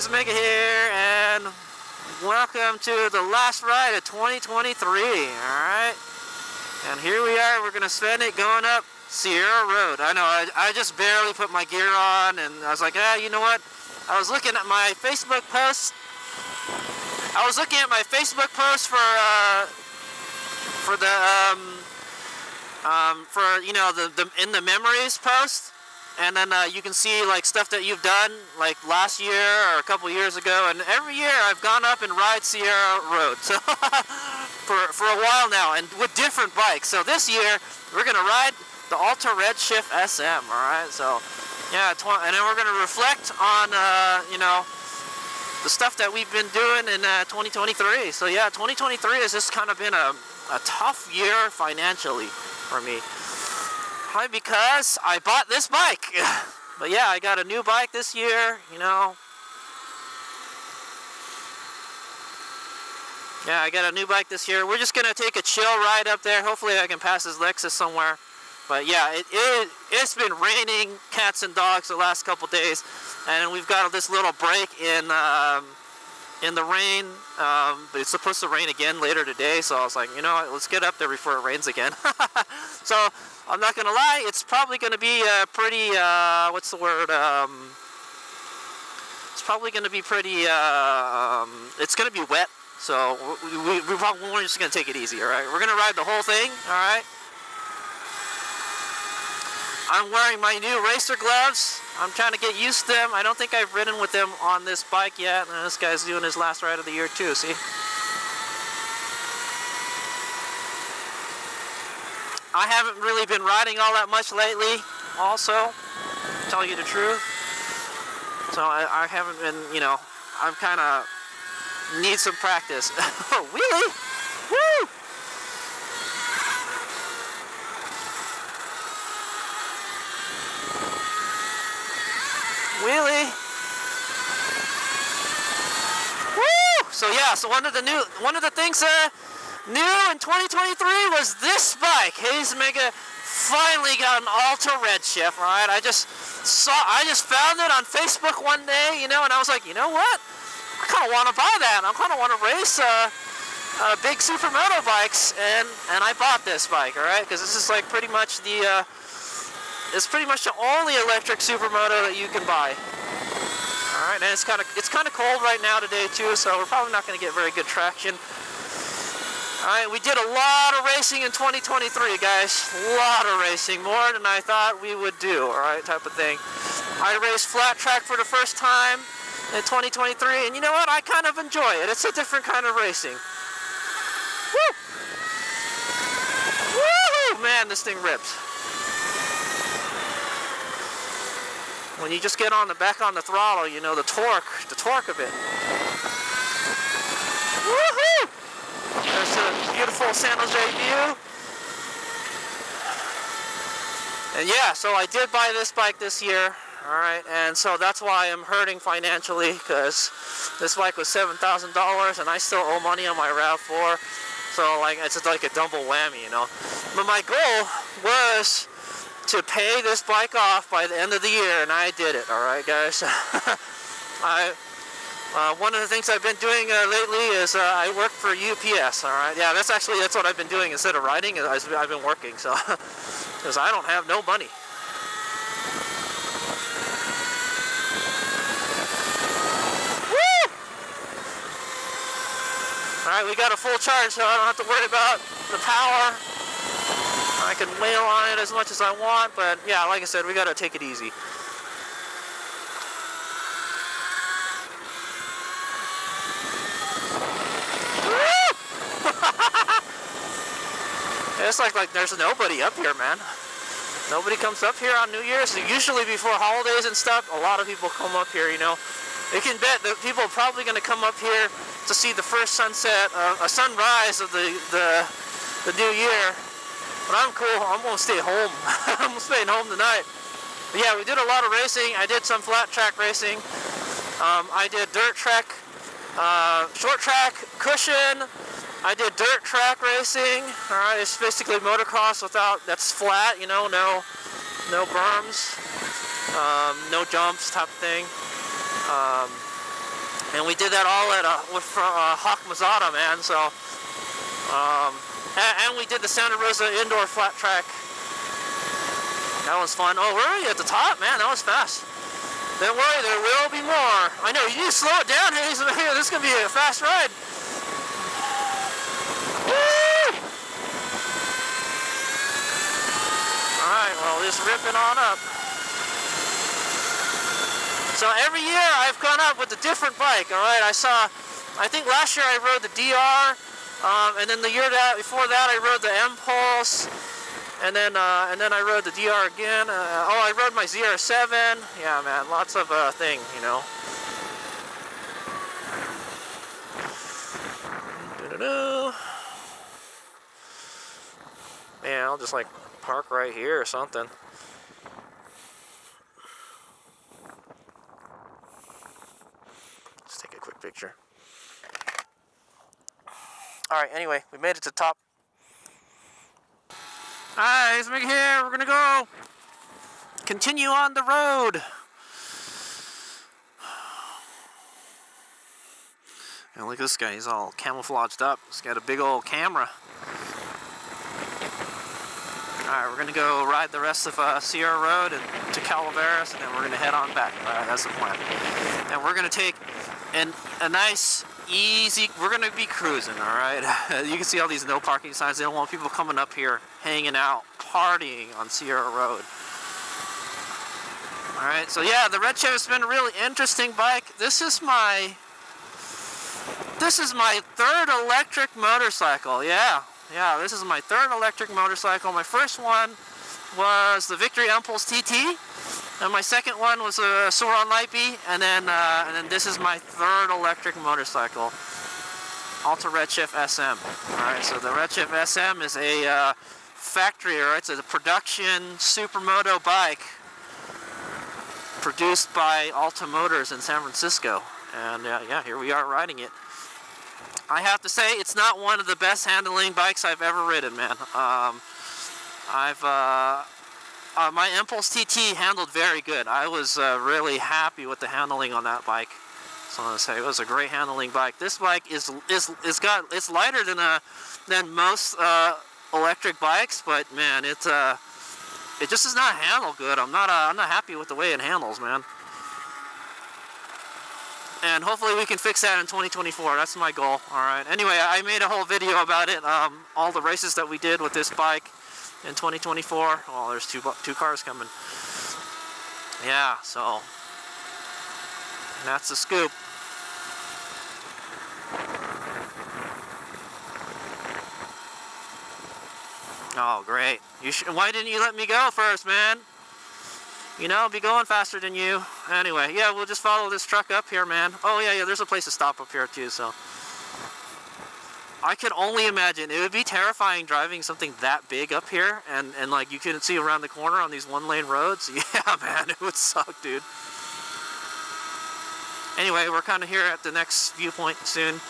HadesOmega here, and welcome to the last ride of 2023, alright? And here we are, we're going to spend it going up Sierra Road. I know, I just barely put my gear on, and I was like, you know what? I was looking at my Facebook post. For you know, the in the memories post. And then you can see like stuff that you've done like last year or a couple years ago, and every year I've gone up and ride Sierra Road, so for a while now, and with different bikes. So this year we're gonna ride the Alta Redshift SM. All right, so yeah, and then we're gonna reflect on you know, the stuff that we've been doing in 2023. So yeah, 2023 has just kind of been a tough year financially for me. Probably because I bought this bike. But yeah, I got a new bike this year, you know. Yeah, I got a new bike this year. We're just gonna take a chill ride up there. Hopefully I can pass this Lexus somewhere. But yeah, it's been raining cats and dogs the last couple days, and we've got this little break in the rain, but it's supposed to rain again later today, so I was like, you know what, let's get up there before it rains again. So I'm not gonna lie, it's probably gonna be pretty what's the word, it's probably gonna be pretty it's gonna be wet, so we're just gonna take it easy. All right, we're gonna ride the whole thing. All right, I'm wearing my new racer gloves. I'm trying to get used to them. I don't think I've ridden with them on this bike yet. And this guy's doing his last ride of the year too, see? I haven't really been riding all that much lately, also, to tell you the truth. So I haven't been, you know, I'm kind of need some practice. Oh, wheelie! Woo! Wheelie. Woo! So yeah, so one of the things new in 2023 was this bike. HadesOmega finally got an Alta Redshift. All right, I just found it on Facebook one day, you know, and I was like, you know what? I kind of want to buy that. I kind of want to race big supermoto bikes, and I bought this bike. All right, because this is like pretty much the it's pretty much the only electric supermoto that you can buy. All right, and it's kind of cold right now today too, so we're probably not going to get very good traction. All right, we did a lot of racing in 2023, guys. A lot of racing, more than I thought we would do. All right, type of thing. I raced flat track for the first time in 2023, and you know what? I kind of enjoy it. It's a different kind of racing. Woo! Woo! Man, this thing rips. When you just get back on the throttle, you know, the torque of it. Woohoo! There's a beautiful San Jose view. And yeah, so I did buy this bike this year. All right, and so that's why I'm hurting financially, because this bike was $7,000 and I still owe money on my RAV4. So like, it's like a double whammy, you know. But my goal was to pay this bike off by the end of the year, and I did it. All right, guys. One of the things I've been doing lately is I work for UPS. All right, yeah, that's what I've been doing instead of riding. I've been working, so because I don't have no money. Woo! All right, we got a full charge, so I don't have to worry about the power. I can wail on it as much as I want, but yeah, like I said, we gotta take it easy. It's like there's nobody up here, man. Nobody comes up here on New Year's. Usually before holidays and stuff, a lot of people come up here, you know. You can bet that people are probably gonna come up here to see the first sunset, a sunrise of the new year. But I'm cool. I'm gonna stay home. I'm staying home tonight. But yeah, we did a lot of racing. I did some flat track racing. I did dirt track, short track, cushion. I did dirt track racing. All right, it's basically motocross that's flat. You know, no berms, no jumps type of thing. And we did that all at with Hawk Mazada, man. So, and we did the Santa Rosa indoor flat track. That was fun. Oh, we're already at the top, man. That was fast. Don't worry, there will be more. I know, you need to slow it down, Hayes. Here, this is going to be a fast ride. Woo! Alright, well, just rip it on up. So every year I've gone up with a different bike, alright? I think last year I rode the DR, and then the year before that I rode the Impulse. And then I rode the DR again. I rode my ZR7. Yeah, man, lots of thing, you know. Man, I'll just like park right here or something. Just take a quick picture. All right. Anyway, we made it to the top. Alright, HadesOmega here. We're gonna go continue on the road. And look at this guy, he's all camouflaged up. He's got a big old camera. Alright, we're gonna go ride the rest of Sierra Road and to Calaveras, and then we're gonna head on back. Alright, that's the plan. And we're gonna take a nice easy, we're gonna be cruising, alright? You can see all these no parking signs. They don't want people coming up here, hanging out, partying on Sierra Road. Alright, so yeah, the Redshift has been a really interesting bike. This is my third electric motorcycle. Yeah, this is my third electric motorcycle. My first one was the Victory Impulse TT. And my second one was a Sauron Lightbee, and then this is my third electric motorcycle, Alta Redshift SM. All right, so the Redshift SM is a factory, or it's a production supermoto bike produced by Alta Motors in San Francisco. And yeah, here we are riding it. I have to say, it's not one of the best handling bikes I've ever ridden, man. My Impulse TT handled very good. I was really happy with the handling on that bike. So I'm gonna say it was a great handling bike. This bike it's lighter than most electric bikes, but man, it just does not handle good. I'm not happy with the way it handles, man. And hopefully we can fix that in 2024. That's my goal. All right. Anyway, I made a whole video about it. All the races that we did with this bike in 2024. Oh, there's two cars coming. Yeah, so that's the scoop. Oh, great. Why didn't you let me go first, man? You know, I'll be going faster than you. Anyway, yeah, we'll just follow this truck up here, man. Oh, yeah, there's a place to stop up here, too, so. I could only imagine. It would be terrifying driving something that big up here, and like, you couldn't see around the corner on these one-lane roads. Yeah, man, it would suck, dude. Anyway, we're kind of here at the next viewpoint soon.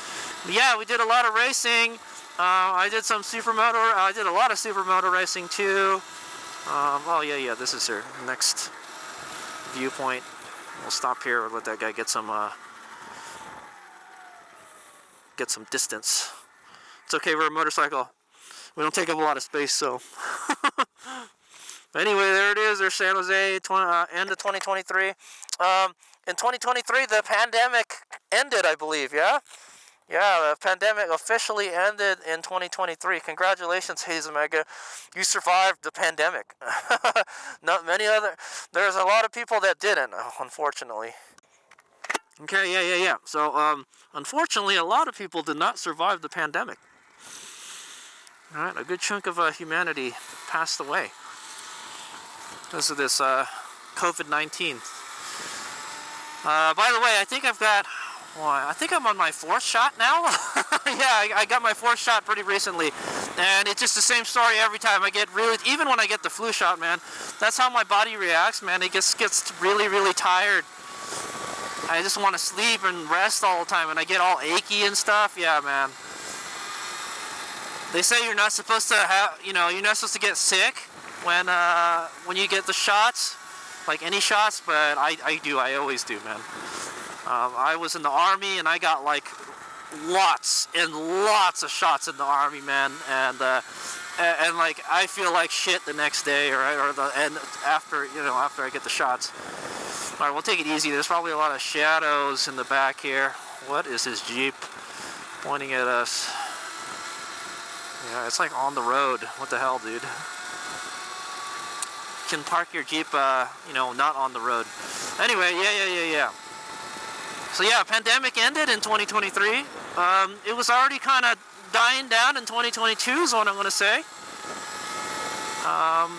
But yeah, we did a lot of racing. I did some supermoto. I did a lot of supermoto racing, too. Oh, yeah, this is our next viewpoint. We'll stop here and let that guy get some distance. It's okay, we're a motorcycle. We don't take up a lot of space, so. Anyway, there it is. There's San Jose, end of 2023. In 2023, the pandemic ended, I believe, yeah? Yeah, the pandemic officially ended in 2023. Congratulations, HadesOmega. You survived the pandemic. There's a lot of people that didn't, unfortunately. Okay, yeah. So, unfortunately, a lot of people did not survive the pandemic. All right, a good chunk of humanity passed away because of this COVID-19. By the way, I think I'm on my 4th shot now. Yeah, I got my 4th shot pretty recently, and it's just the same story every time. Even when I get the flu shot, man, that's how my body reacts, man. It gets really, really tired. I just want to sleep and rest all the time, and I get all achy and stuff. Yeah, man. They say you're not supposed to you're not supposed to get sick when you get the shots, like any shots, but I do. I always do, man. I was in the Army, and I got like lots and lots of shots in the Army, man, and like I feel like shit the next day, and after I get the shots. All right, we'll take it easy. There's probably a lot of shadows in the back here. What is this Jeep pointing at us? Yeah, it's like on the road. What the hell, dude? You can park your Jeep, not on the road. Anyway, yeah. So yeah, pandemic ended in 2023. It was already kind of dying down in 2022 is what I'm going to say.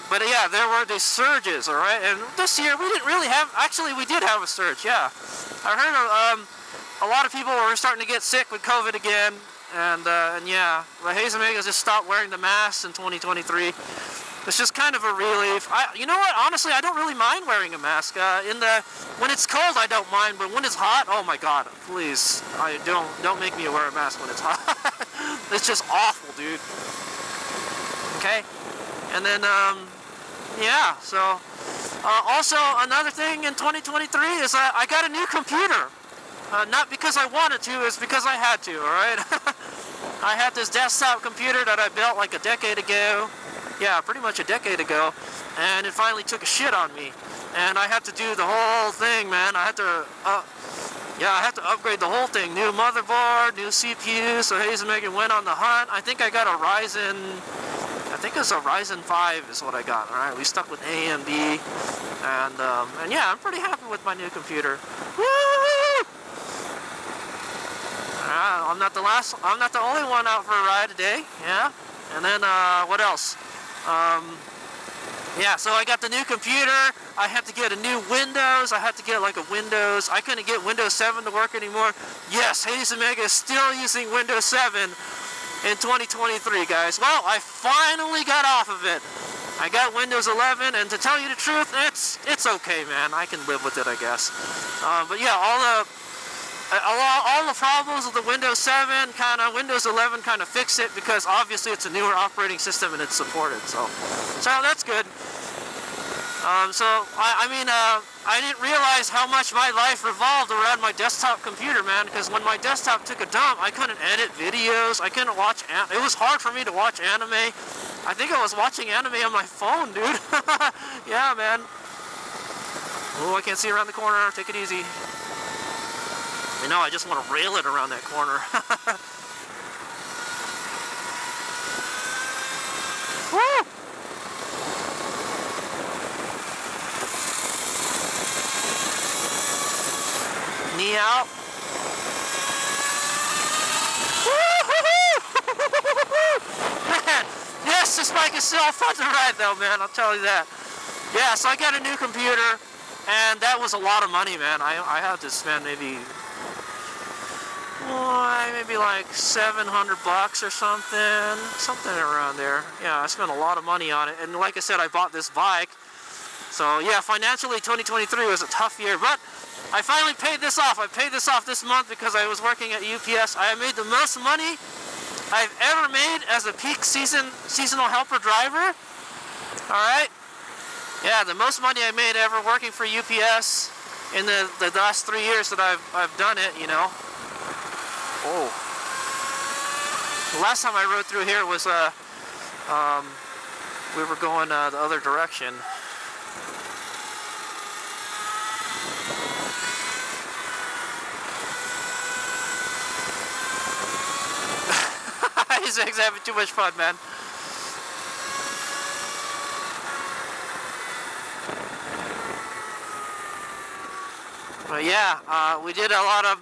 But yeah, there were these surges, all right? And this year we didn't really have, actually we did have a surge, yeah. I heard a lot of people were starting to get sick with COVID again. And yeah, the HadesOmega just stopped wearing the masks in 2023. It's just kind of a relief. You know what? Honestly, I don't really mind wearing a mask. When it's cold, I don't mind, but when it's hot, oh my God! Please, don't make me wear a mask when it's hot. It's just awful, dude. Okay, and then yeah. So also another thing in 2023 is I got a new computer. Not because I wanted to, it's because I had to. All right. I had this desktop computer that I built like a decade ago. Yeah, pretty much a decade ago, and it finally took a shit on me, and I had to do the whole thing, man. I had to upgrade the whole thing, new motherboard, new CPU. So HadesOmega went on the hunt. I think I got a Ryzen. I think it's a Ryzen 5 is what I got. All right, we stuck with AMD, and yeah, I'm pretty happy with my new computer. Woo! I'm not the only one out for a ride today. Yeah, and then what else? Yeah, so I got the new computer. I had to get a new Windows. I had to get like a Windows. I couldn't get Windows 7 to work anymore. Yes, HadesOmega is still using Windows 7 in 2023, guys. Well, I finally got off of it. I got Windows 11, and to tell you the truth, it's okay, man. I can live with it, I guess. But yeah, all the problems with the Windows 7, Windows 11 kind of fix it, because obviously it's a newer operating system and it's supported. So that's good. I didn't realize how much my life revolved around my desktop computer, man, because when my desktop took a dump, I couldn't edit videos. I couldn't watch. It was hard for me to watch anime. I think I was watching anime on my phone, dude. Yeah, man. Oh, I can't see around the corner. Take it easy. I just want to rail it around that corner. Woo! Knee out. Man, yes, this bike is still fun to ride though, man. I'll tell you that. Yeah, so I got a new computer, and that was a lot of money, man. I had to spend maybe like $700 or something around there. Yeah, I spent a lot of money on it, and like I said, I bought this bike. So yeah, financially 2023 was a tough year, but I finally paid this off. I paid this off this month because I was working at UPS. I made the most money I've ever made as a peak seasonal helper driver. All right. Yeah, the most money I made ever working for UPS in the last 3 years that I've done it, Oh. The last time I rode through here was we were going the other direction. He's having too much fun, man. But yeah, we did a lot of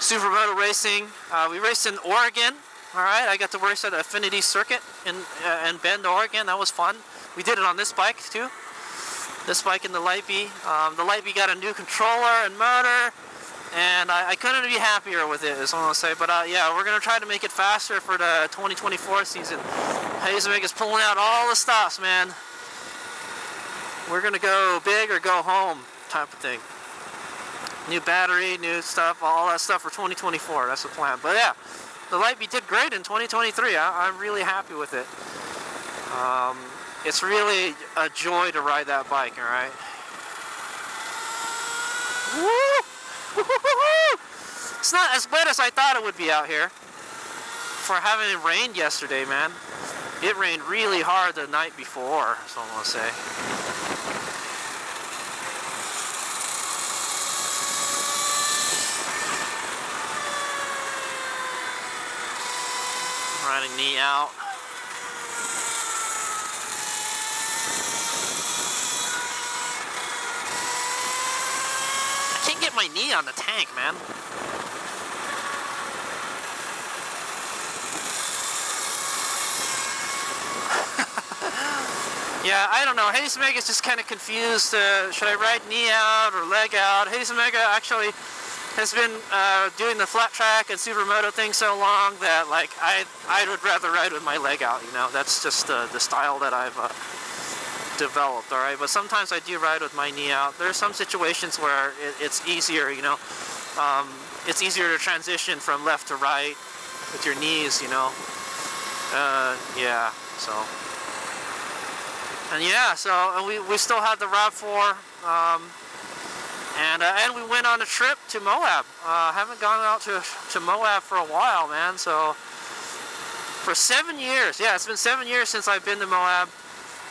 supermoto racing. We raced in Oregon. All right, I got to race at Affinity Circuit in Bend, Oregon. That was fun. We did it on this bike too. This bike in the Lightbee. The Lightbee got a new controller and motor, and I couldn't be happier with it, is what I'll say. But yeah, we're gonna try to make it faster for the 2024 season. HadesOmega is pulling out all the stops, man. We're gonna go big or go home type of thing. New battery, new stuff, all that stuff for 2024. That's the plan. But yeah, the Lightbee did great in 2023. I'm really happy with it. It's really a joy to ride that bike, all right? It's not as wet as I thought it would be out here. For having it rained yesterday, man. It rained really hard the night before, so I'm gonna say. Riding knee out. I can't get my knee on the tank, man. Yeah, I don't know. HadesOmega's just kind of confused. Should I ride knee out or leg out? HadesOmega actually has been doing the flat track and supermoto thing so long that like I would rather ride with my leg out. You know, that's just the style that I've developed. All right, but sometimes I do ride with my knee out. There are some situations where it's easier. You know, it's easier to transition from left to right with your knees. You know, yeah. So. And yeah, so we still had the RAV4, and we went on a trip to Moab. Haven't gone out to Moab for a while, man. So for 7 years, yeah, it's been 7 years since I've been to Moab,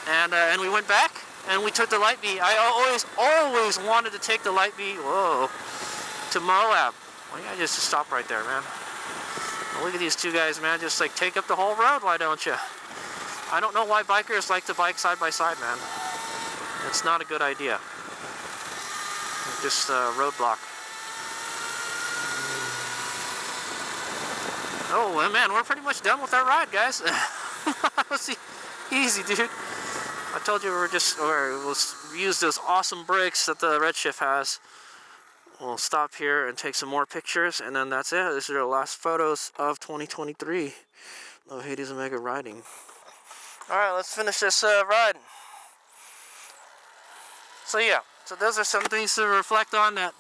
and we went back and we took the Light Bee. I always wanted to take the Light Bee, to Moab. Why don't you just stop right there, man? Well, look at these two guys, man. Just like take up the whole road. Why don't you? I don't know why bikers like to bike side by side, man. It's not a good idea. Just a roadblock. Oh, man, we're pretty much done with our ride, guys. Let's see. Easy, dude. I told you we'll use those awesome brakes that the Redshift has. We'll stop here and take some more pictures, and then that's it. These are the last photos of 2023 of HadesOmega riding. Alright, let's finish this ride. So yeah, so those are some things to reflect on that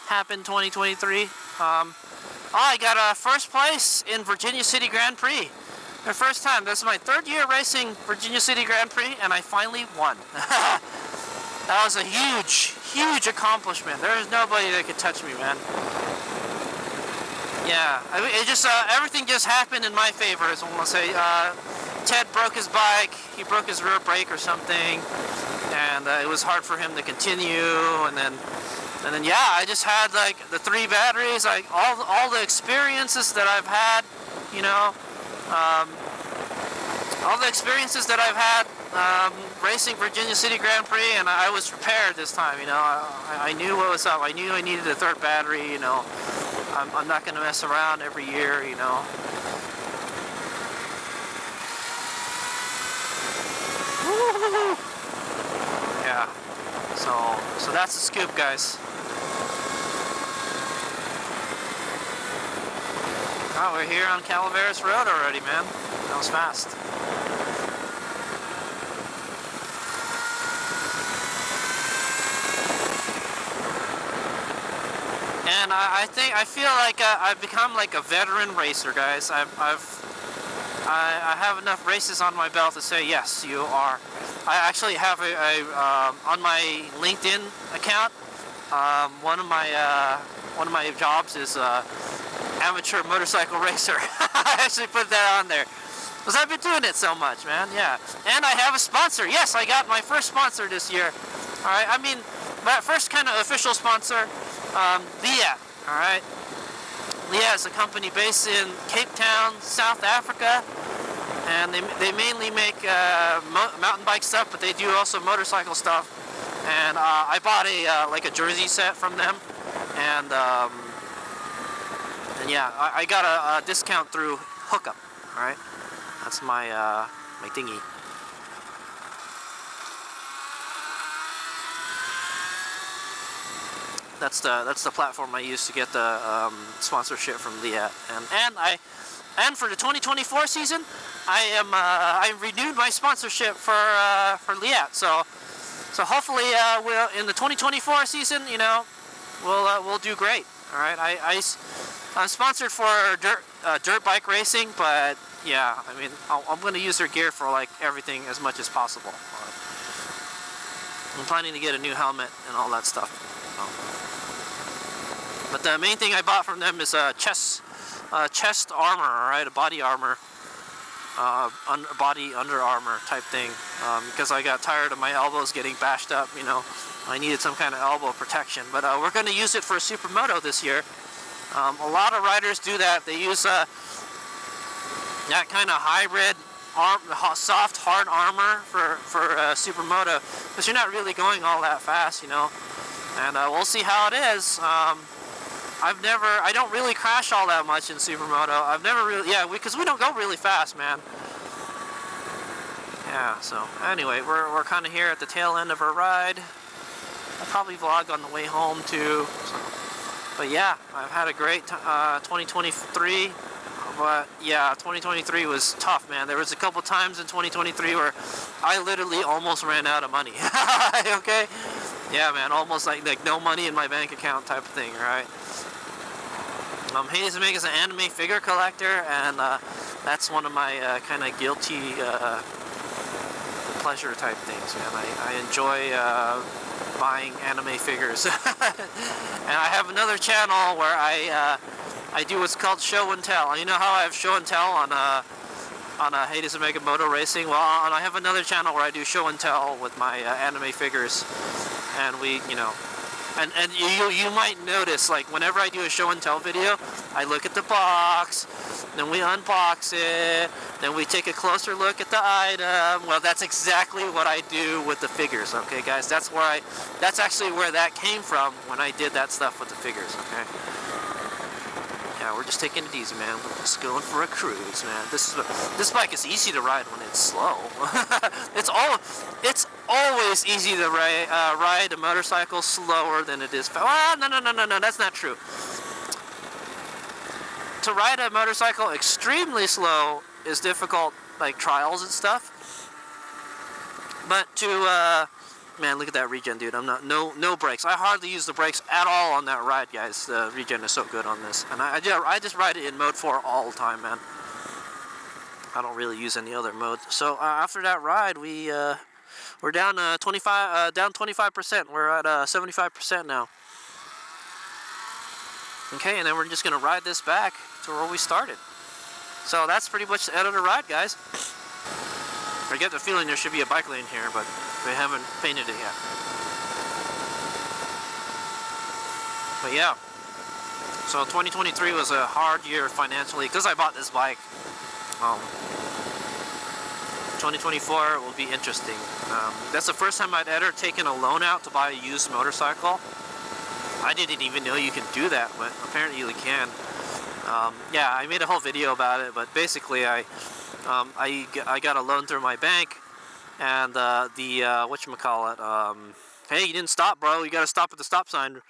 happened 2023. I got first place in Virginia City Grand Prix. The first time. This is my third year racing Virginia City Grand Prix, and I finally won. That was a huge accomplishment. There is nobody that could touch me, man. Yeah, I mean, it just everything just happened in my favor, is what I'm gonna say. Ted broke his bike, he broke his rear brake or something, and it was hard for him to continue, and then yeah, I just had like the 3 batteries, like all the experiences that I've had, you know, all the experiences that I've had racing Virginia City Grand Prix, and I was prepared this time, you know. I knew what was up. I knew I needed a 3rd battery, you know. I'm not going to mess around every year, you know. Yeah, so that's the scoop, guys. Oh, we're here on Calaveras Road already, man. That was fast. And I feel like I've become like a veteran racer, guys. I have enough races on my belt to say yes, you are. I actually have on my LinkedIn account. One of my jobs is amateur motorcycle racer. I actually put that on there because I've been doing it so much, man. Yeah, and I have a sponsor. Yes, I got my first sponsor this year. All right, I mean, my first kind of official sponsor, Leah. All right. Leah is a company based in Cape Town, South Africa, and they mainly make mountain bike stuff, but they do also motorcycle stuff. And I bought like a jersey set from them, and yeah, I got a discount through Hookup. All right, that's my my thingy. That's the platform I use to get the sponsorship from Leah, and for the 2024 season, I renewed my sponsorship for Leah. So hopefully we'll in the 2024 season, you know, we'll do great. All right, I'm sponsored for dirt bike racing, but yeah, I mean I'm going to use their gear for like everything as much as possible. I'm planning to get a new helmet and all that stuff. So. But the main thing I bought from them is chest armor, alright, a body armor, body under armor type thing, because I got tired of my elbows getting bashed up, you know. I needed some kind of elbow protection. But we're going to use it for Supermoto this year. A lot of riders do that. They use that kind of hybrid soft hard armor for Supermoto, because you're not really going all that fast, you know. And we'll see how it is. I don't really crash all that much in Supermoto. I've never really, because we don't go really fast, man. Yeah, so anyway, we're kind of here at the tail end of our ride. I'll probably vlog on the way home too. So. But yeah, I've had a great 2023. But yeah, 2023 was tough, man. There was a couple times in 2023 where I literally almost ran out of money. Okay? Yeah, man, almost like no money in my bank account type of thing, right? HadesOmega is an anime figure collector, and that's one of my kind of guilty pleasure type things, man. I enjoy buying anime figures. And I have another channel where I do what's called show and tell. You know how I have show and tell on HadesOmega Moto Racing? Well, and I have another channel where I do show and tell with my anime figures, and we, you know, and you might notice, like, whenever I do a show and tell video, I look at the box, then we unbox it, then we take a closer look at the item. Well, that's exactly what I do with the figures, okay, guys? That's actually where that came from when I did that stuff with the figures, okay? Yeah, we're just taking it easy, man. We're just going for a cruise, man. This bike is easy to ride when it's slow. It's always easy to ride a motorcycle slower than it is fast. Well, no, that's not true. To ride a motorcycle extremely slow is difficult, like trials and stuff. But to man, look at that regen, dude. No brakes. I hardly use the brakes at all on that ride, guys. The regen is so good on this, and I just ride it in mode 4 all the time, man. I don't really use any other mode. So after that ride, we're down 25%. We're at 75% now. Okay, and then we're just gonna ride this back to where we started. So that's pretty much the end of the ride, guys. I get the feeling there should be a bike lane here, but they haven't painted it yet. But yeah, so 2023 was a hard year financially because I bought this bike. 2024 will be interesting. That's the first time I'd ever taken a loan out to buy a used motorcycle. I didn't even know you can do that, but apparently you can. Yeah, I made a whole video about it, but basically I got a loan through my bank, and whatchamacallit, hey, you didn't stop, bro, you gotta stop at the stop sign.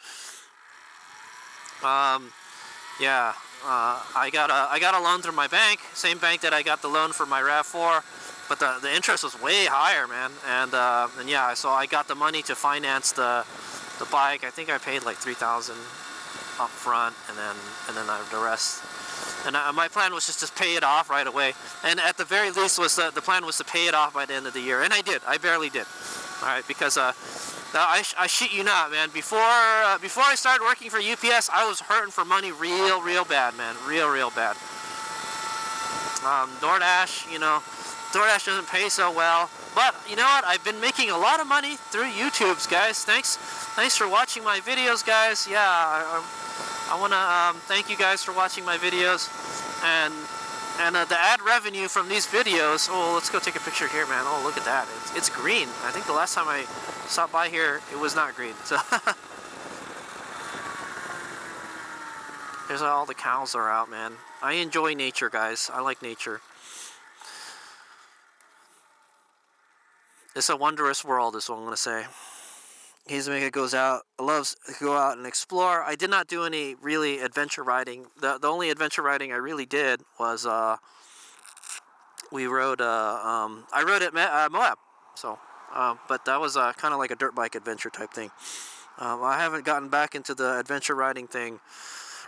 Yeah, I got a loan through my bank, same bank that I got the loan for my RAV4, but the interest was way higher, man, and yeah, so I got the money to finance the bike. I think I paid like $3,000 up front, and then the rest. And my plan was just to pay it off right away. And at the very least, the plan was to pay it off by the end of the year. And I did. I barely did. All right, because I shit you not, man. Before I started working for UPS, I was hurting for money real bad, man. Real bad. DoorDash, you know, DoorDash doesn't pay so well. But you know what? I've been making a lot of money through YouTube's, guys. Thanks for watching my videos, guys. Yeah, I want to thank you guys for watching my videos, and the ad revenue from these videos. Oh, let's go take a picture here, man. Oh, look at that. It's green. I think the last time I stopped by here, it was not green. So there's all the cows are out, man. I enjoy nature, guys. I like nature. It's a wondrous world, is what I'm going to say. HadesOmega loves to go out and explore. I did not do any really adventure riding. The only adventure riding I really did was we rode. I rode at Moab. So, but that was kind of like a dirt bike adventure type thing. I haven't gotten back into the adventure riding thing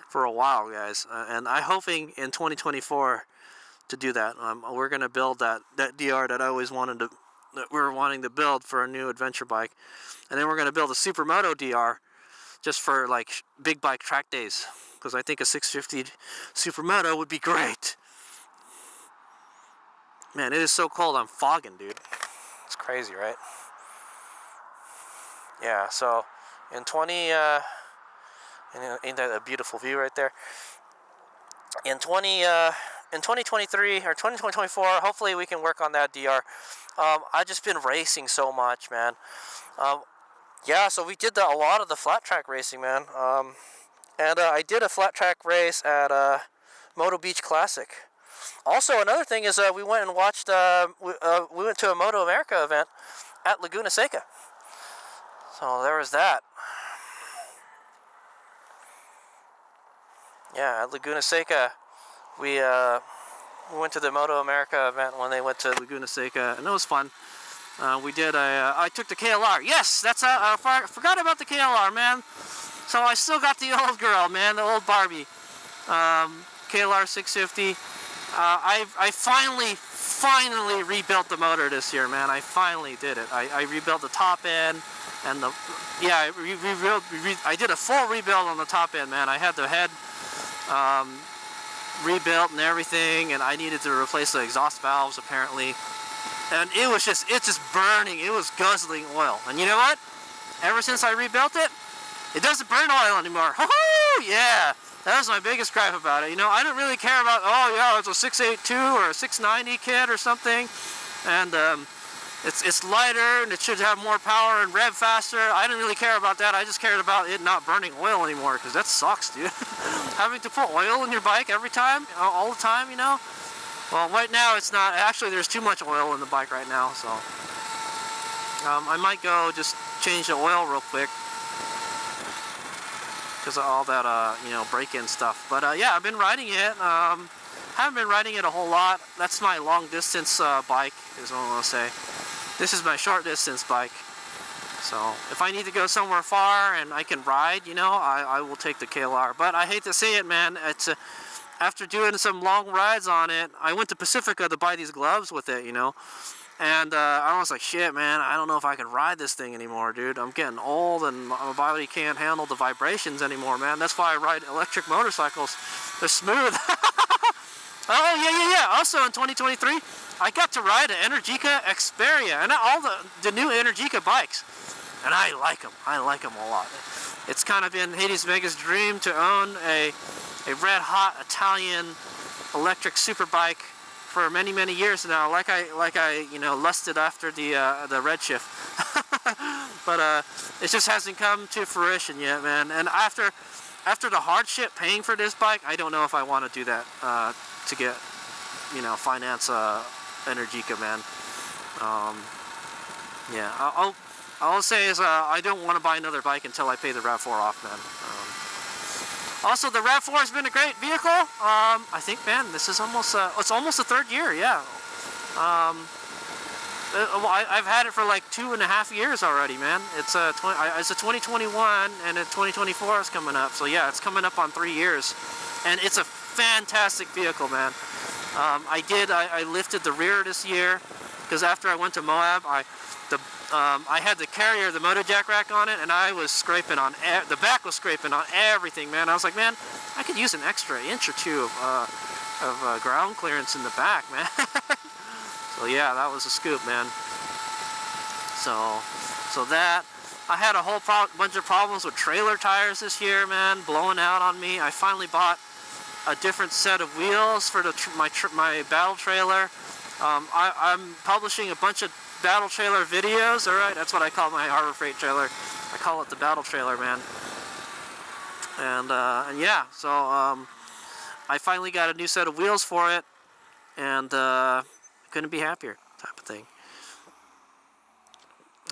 for a while, guys, and I'm hoping in 2024 to do that. We're gonna build that DR that I always wanted to. That we're wanting to build for a new adventure bike, and then we're going to build a Supermoto DR just for like big bike track days, because I think a 650 Supermoto would be great. Man, it is so cold, I'm fogging, dude. It's crazy, right? Yeah, so in ain't that a beautiful view right there? In 2023 or 2024, hopefully we can work on that DR. I've just been racing so much, man. Yeah, so we did a lot of the flat track racing, man. And I did a flat track race at Moto Beach Classic. Also, another thing is we went and watched. We went to a Moto America event at Laguna Seca. So there was that. Yeah, at Laguna Seca, we went to the Moto America event when they went to Laguna Seca, and it was fun. I took the KLR. Yes, I forgot about the KLR, man. So I still got the old girl, man, the old Barbie, KLR 650. I finally rebuilt the motor this year, man. I finally did it. I rebuilt the top end and I did a full rebuild on the top end, man. I had the head rebuilt and everything, and I needed to replace the exhaust valves apparently. And it's just burning. It was guzzling oil. And you know what? Ever since I rebuilt it, it doesn't burn oil anymore. Woohoo! Yeah, that was my biggest gripe about it. You know, I don't really care about, oh yeah, it's a 682 or a 690 kit or something, and it's lighter and it should have more power and rev faster. I didn't really care about that. I just cared about it not burning oil anymore, because that sucks, dude. Having to put oil in your bike every time, all the time, you know. Well, right now it's not. Actually, there's too much oil in the bike right now, so I might go just change the oil real quick because of all that, you know, break-in stuff. But yeah, I've been riding it. Haven't been riding it a whole lot. That's my long-distance bike, is what I want to say. This is my short-distance bike. So if I need to go somewhere far and I can ride, you know, I will take the KLR. But I hate to say it, man. It's after doing some long rides on it, I went to Pacifica to buy these gloves with it, you know. And I was like, shit, man, I don't know if I can ride this thing anymore, dude. I'm getting old and my body can't handle the vibrations anymore, man. That's why I ride electric motorcycles. They're smooth. Oh, yeah. Also in 2023, I got to ride an Energica Xperia and all the new Energica bikes. And I like them. I like them a lot. It's kind of been HadesOmega's dream to own a red-hot Italian electric superbike for many years now, like I you know, lusted after the Redshift. But it just hasn't come to fruition yet, man. And after the hardship paying for this bike, I don't know if I want to do that to get, you know, finance Energica, man. Yeah, all I'll say is I don't want to buy another bike until I pay the RAV4 off, man. Also, the RAV4 has been a great vehicle. I think, man, this is almost it's almost the third year, yeah. I've had it for like 2.5 years already, man. It's a 2021 and 2024 is coming up. So yeah, it's coming up on 3 years, and it's a fantastic vehicle, man. I lifted the rear this year because after I went to Moab, I had the carrier, the Moto Jack rack on it, and I was scraping on the back was scraping on everything, man. I was like, man, I could use an extra inch or two of ground clearance in the back, man. So yeah, that was a scoop, man. So that I had a whole bunch of problems with trailer tires this year, man, blowing out on me. I finally bought a different set of wheels for my battle trailer. I'm publishing a bunch of battle trailer videos. All right, that's what I call my Harbor Freight trailer. I call it the battle trailer, man. And yeah, so I finally got a new set of wheels for it, and couldn't be happier, type of thing.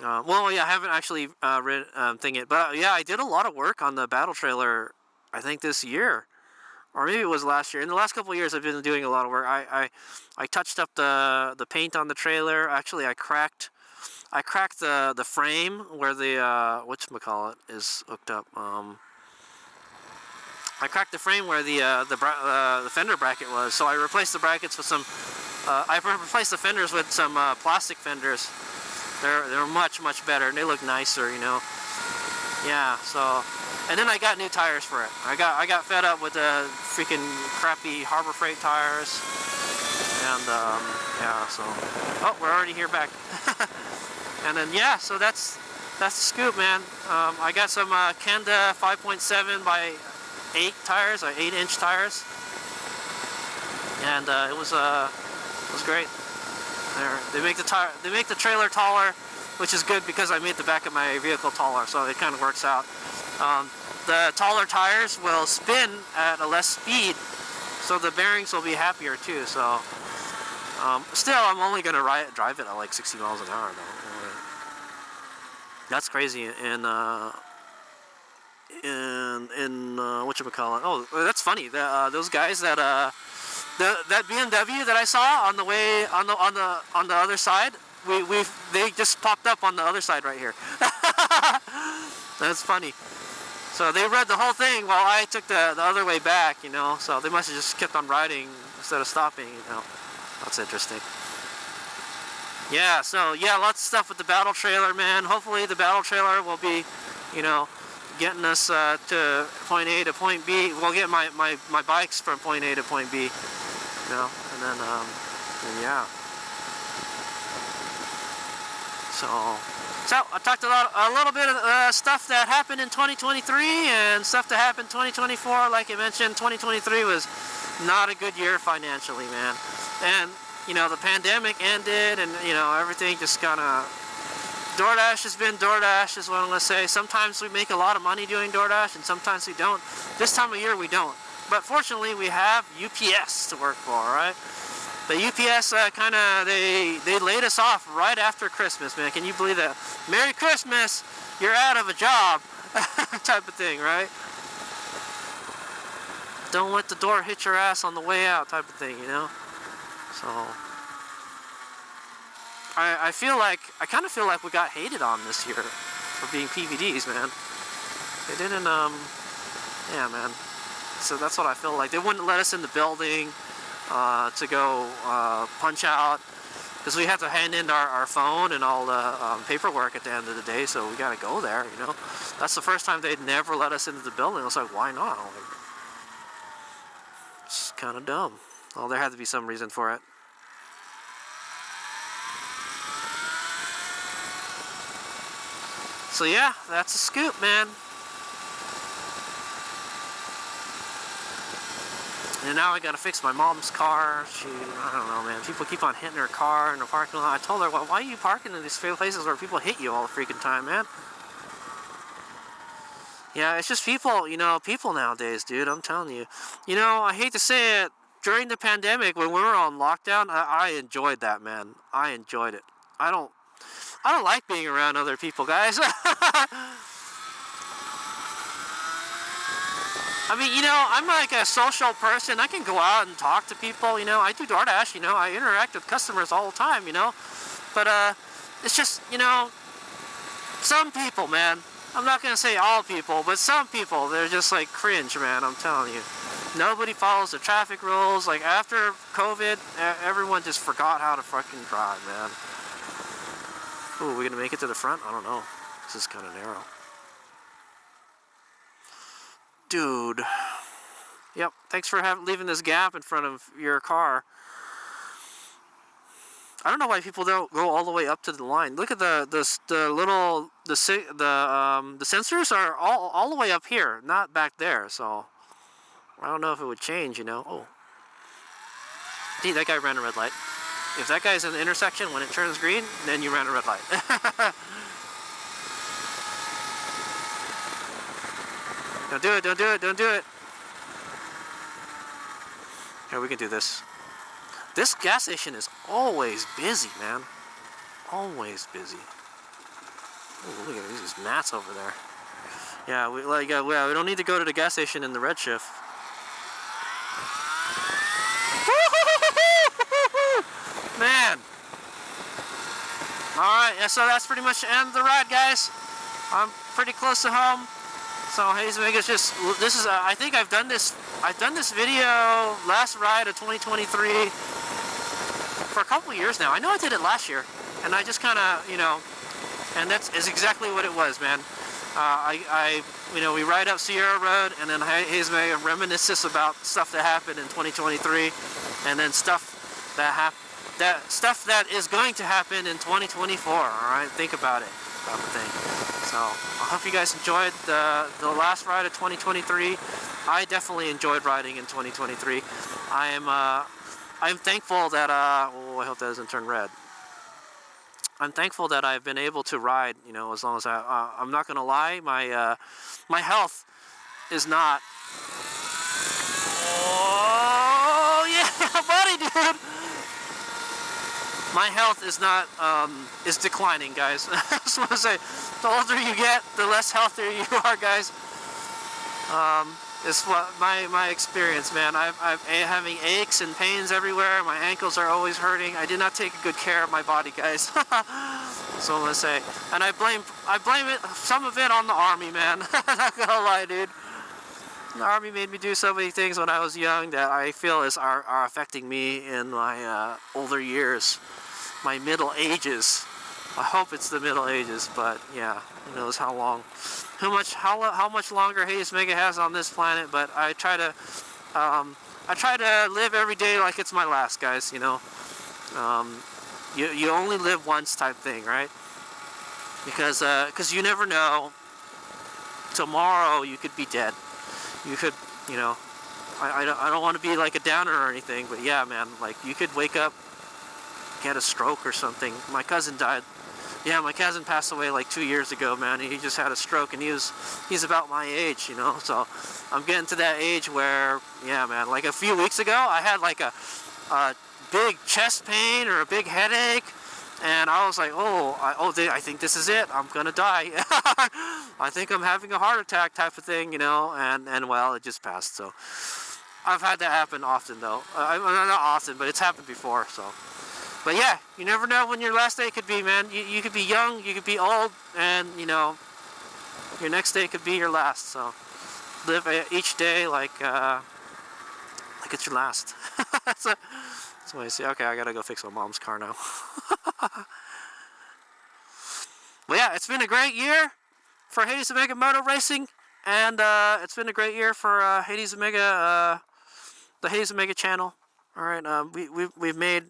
Well, yeah, I haven't actually read it, but yeah, I did a lot of work on the battle trailer. I think this year, or maybe it was last year. In the last couple of years, I've been doing a lot of work. I touched up the paint on the trailer. Actually, I cracked the frame where the whatchamacallit is hooked up. I cracked the frame where the fender bracket was. So I replaced the brackets with some. I replaced the fenders with some plastic fenders. They're much better and they look nicer, you know. Yeah, so And then I got new tires for it. I got fed up with the freaking crappy Harbor Freight tires. And yeah, so oh, we're already here back. And then yeah, so that's the scoop, man. I got some Kenda 5.7 by 8 tires, 8-inch tires, and it was great. They make the trailer taller, which is good because I made the back of my vehicle taller, so it kind of works out. The taller tires will spin at a less speed, so the bearings will be happier too. So still, I'm only gonna drive it at like 60 miles an hour though. That's crazy. And whatchamacallit? Oh, that's funny. Those guys that that BMW that I saw on the way on the other side, they just popped up on the other side right here. That's funny. So they read the whole thing while I took the other way back, you know. So they must have just kept on riding instead of stopping, you know. That's interesting. Yeah, so yeah, lots of stuff with the battle trailer, man. Hopefully the battle trailer will be, you know, getting us to point A to point B. We'll get my bikes from point A to point B, you know, and then yeah. So I talked a little bit of stuff that happened in 2023 and stuff that happened in 2024. Like I mentioned, 2023 was not a good year financially, man. And you know, the pandemic ended, and you know, everything just kind of, DoorDash has been DoorDash is what I'm going to say. Sometimes we make a lot of money doing DoorDash, and sometimes we don't. This time of year we don't. But fortunately we have UPS to work for, right? The UPS kind of, they laid us off right after Christmas, man. Can you believe that? Merry Christmas, you're out of a job type of thing, right? Don't let the door hit your ass on the way out type of thing, you know? So I kind of feel like we got hated on this year for being PVDs, man. They didn't, yeah, man. So that's what I feel like. They wouldn't let us in the building to go punch out, because we have to hand in our phone and all the paperwork at the end of the day, so we gotta go there, you know. That's the first time they'd never let us into the building. I was like, why not? Like, it's kind of dumb. Well, there had to be some reason for it. So yeah, that's a scoop, man. And now I gotta fix my mom's car. I don't know, man. People keep on hitting her car in the parking lot. I told her, well, why are you parking in these places where people hit you all the freaking time, man? Yeah, it's just people, you know, people nowadays, dude. I'm telling you. You know, I hate to say it, during the pandemic, when we were on lockdown, I enjoyed that, man. I enjoyed it. I don't like being around other people, guys. I mean, you know, I'm like a social person. I can go out and talk to people, you know. I do DoorDash, you know. I interact with customers all the time, you know. But it's just, you know, some people, man. I'm not going to say all people, but some people, they're just like cringe, man. I'm telling you. Nobody follows the traffic rules. Like after COVID, everyone just forgot how to fucking drive, man. Ooh, are we gonna make it to the front? I don't know. This is kind of narrow. Dude. Yep, thanks for leaving this gap in front of your car. I don't know why people don't go all the way up to the line. Look at the sensors are all the way up here, not back there, so I don't know if it would change, you know. Oh. Gee, that guy ran a red light. If that guy's in the intersection when it turns green, then you ran a red light. Don't do it, don't do it, don't do it. Here, we can do this. This gas station is always busy, man. Always busy. Ooh, look at these mats over there. Yeah, we don't need to go to the gas station in the Redshift. Man. Alright, yeah, so that's pretty much the end of the ride, guys. I'm pretty close to home. So HadesOmega's just, this is, I think I've done this video, last ride of 2023, for a couple years now. I know I did it last year, and I just kind of, you know, and that's exactly what it was, man. we ride up Sierra Road, and then HadesOmega reminisces about stuff that happened in 2023, and then stuff that is going to happen in 2024. All right, think about it, type of thing. So I hope you guys enjoyed the last ride of 2023. I definitely enjoyed riding in 2023. I'm thankful that oh, I hope that doesn't turn red. I'm thankful that I've been able to ride, you know, as long as I'm not gonna lie, my health is not. Oh yeah, buddy, dude. My health is not is declining, guys. I just want to say, the older you get, the less healthier you are, guys. It's what my experience, man. I'm having aches and pains everywhere. My ankles are always hurting. I did not take good care of my body, guys. So I'm gonna say, and I blame it, some of it, on the Army, man. Not gonna lie, dude. The Army made me do so many things when I was young that I feel are affecting me in my older years, my middle ages. I hope it's the Middle Ages, but yeah, who knows how long, how much longer HadesOmega has on this planet. But I try to live every day like it's my last, guys. You know, you only live once, type thing, right? Because you never know. Tomorrow you could be dead. You could, you know, I don't want to be like a downer or anything, but yeah, man, like you could wake up, get a stroke or something. My cousin died. Yeah, my cousin passed away like 2 years ago, man. He just had a stroke, and he's about my age, you know. So I'm getting to that age where, yeah, man. Like a few weeks ago, I had like a big chest pain or a big headache, and I was like, I think this is it. I'm gonna die. I think I'm having a heart attack, type of thing, you know. And well, it just passed. So I've had that happen often, though. Not often, but it's happened before. So. But yeah, you never know when your last day could be, man. You could be young, you could be old, and, you know, your next day could be your last. So live each day like it's your last. That's what I say. Okay, I gotta go fix my mom's car now. But yeah, it's been a great year for HadesOmega Moto Racing, and it's been a great year for HadesOmega, the HadesOmega channel. All right, we've made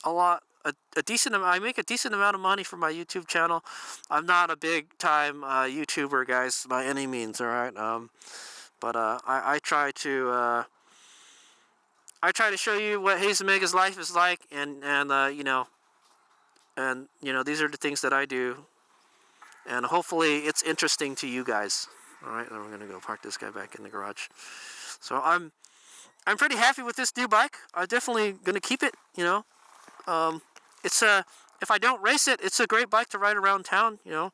a decent amount. I make a decent amount of money for my YouTube channel. I'm not a big time YouTuber, guys, by any means. All right, but I try to show you what HadesOmega's life is like, and you know, these are the things that I do, and hopefully it's interesting to you guys. All right, then we're gonna go park this guy back in the garage. So I'm pretty happy with this new bike. I'm definitely gonna keep it. You know. It's if I don't race it, it's a great bike to ride around town, you know.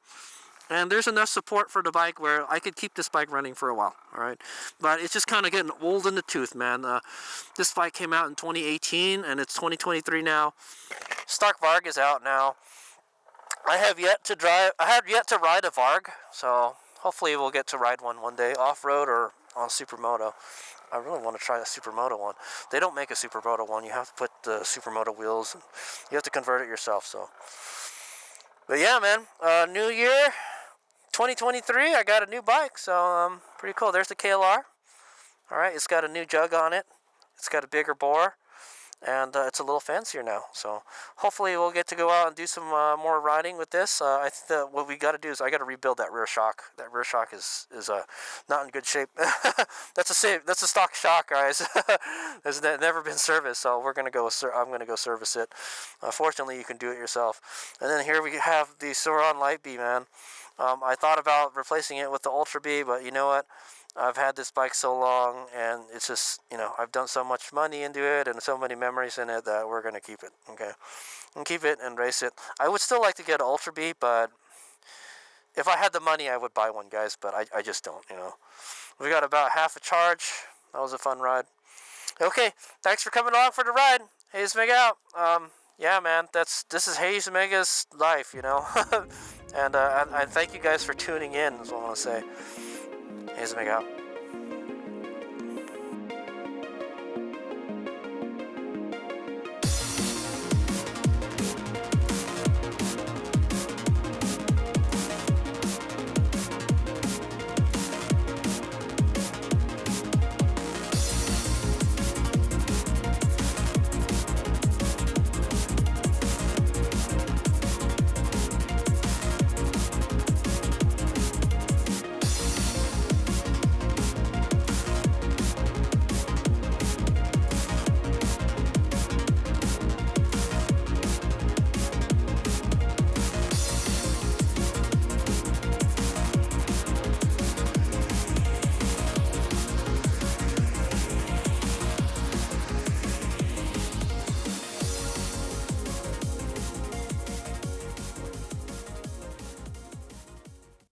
And there's enough support for the bike where I could keep this bike running for a while, all right? But it's just kind of getting old in the tooth, man. This bike came out in 2018, and it's 2023 now. Stock Varg is out now. I have yet to ride a Varg, so hopefully we'll get to ride one day, off-road or on Supermoto. I really want to try a Supermoto one. They don't make a Supermoto one. You have to put the Supermoto wheels. You have to convert it yourself. So, but yeah, man. New year, 2023. I got a new bike, so pretty cool. There's the KLR. All right, it's got a new jug on it. It's got a bigger bore, and it's a little fancier now. So hopefully we'll get to go out and do some more riding with this. I think that what we got to do is I got to rebuild that rear shock. That rear shock is not in good shape. That's a stock shock, guys. It's never been serviced, so I'm gonna go service it. Fortunately, you can do it yourself. And then here we have the Sauron Light Bee, man. I thought about replacing it with the Ultra Bee, but you know what? I've had this bike so long, and it's just, you know, I've done so much money into it and so many memories in it that we're going to keep it, okay? And keep it and race it. I would still like to get an Ultra Bee, but if I had the money, I would buy one, guys, but I just don't, you know. We got about half a charge. That was a fun ride. Okay, thanks for coming along for the ride. HadesOmega out. Yeah, man, this is HadesOmega's life, you know. And I thank you guys for tuning in, is what I want to say. HadesOmega out.